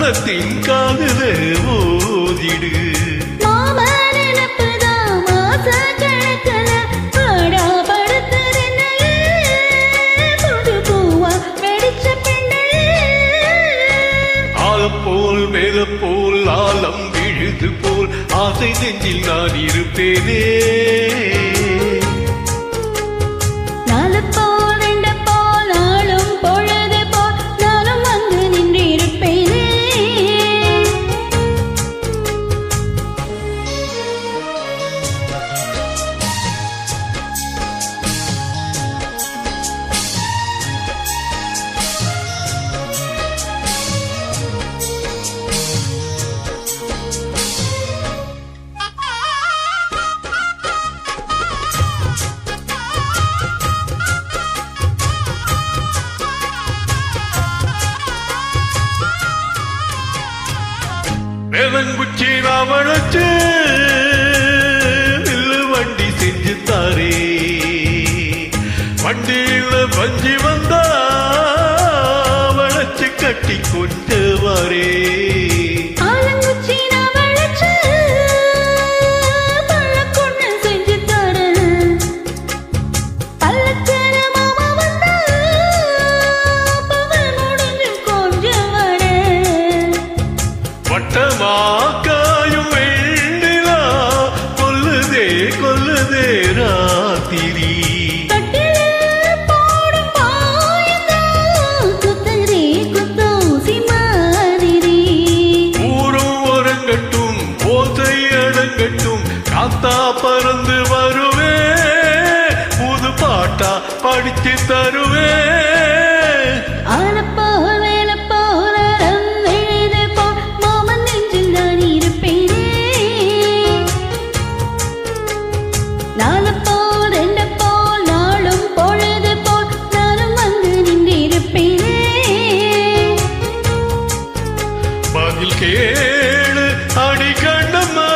மனத்தின் காதல ஓதிடு போல் மேல போல் ஆலம் விழுது போல் ஆசை நெஞ்சில் நான் இருப்பேனே வேலங்குச்சி ராவணச்சு வில்லு வண்டி செஞ்சு தாரே வண்டியில பஞ்சி வந்தா வளைச்சு கட்டி கொண்டு வரே காயும் வெண்ணிலா கொல்லுதே கொல்லுதே ராத்திரி ஊரும் ஒரங்கட்டும் ஓசை அடங்கட்டும் காத்தா பறந்து வருவே புது பாட்டா படிச்சு தருவே கேளு அடி கண்ணம்மா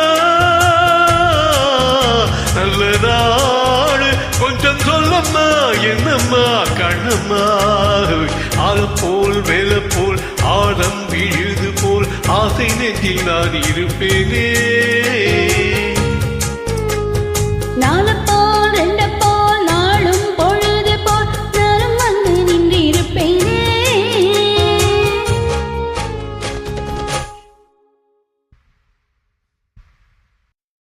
நல்ல நாடு கொஞ்சம் சொல்லம்மா என்னம்மா கண்ணம்மா ஆள போல் வேல போல் ஆழம் விழுது போல் ஆசை நெஞ்சில் நான் இருப்பேனே